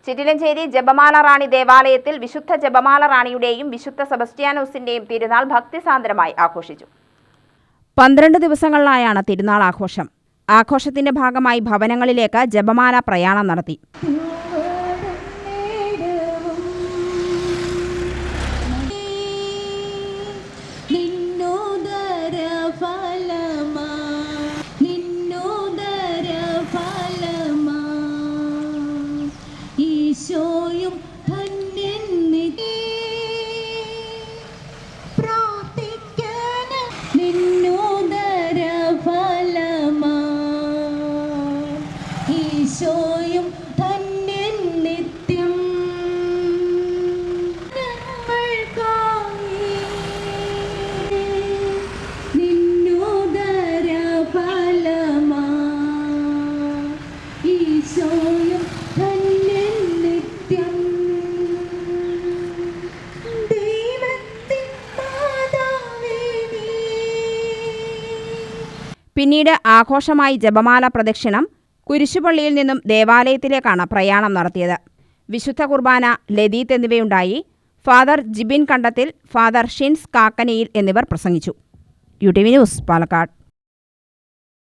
ചിറ്റിലഞ്ചേരി ജപമാല റാണി ദേവാലയത്തിൽ വിശുദ്ധ ജപമാല റാണിയുടെയും വിശുദ്ധ സെബസ്ത്യാനോസിന്റെയും തിരുനാൾ ഭക്തിസാന്ദ്രമായി ആഘോഷിച്ചു. 12 ദിവസങ്ങളിലായാണ് തിരുനാൾ ആഘോഷം. ആഘോഷത്തിന്റെ ഭാഗമായി ഭവനങ്ങളിലേക്ക് ജപമാല പ്രയാണം നടത്തി. ഈശോയും ധന്യൻ നിത്യം നിന്നോദര ഫലമാ ഈശോയും ധന്യൻ നിത്യം ദൈവത്തിൻ മാതാവേ നീ. പിന്നീട് ആഘോഷമായി ജപമാല പ്രദക്ഷിണം കുരിശുപള്ളിയിൽ നിന്നും ദേവാലയത്തിലേക്കാണ് പ്രയാണം നടത്തിയത്. വിശുദ്ധ കുർബാന, ലതീത്ത് എന്നിവയുണ്ടായി. ഫാദർ ജിബിൻ കണ്ടത്തിൽ, ഫാദർ ഷിൻസ് കാക്കനിയിൽ എന്നിവർ പ്രസംഗിച്ചു. UTV news, Palakkad.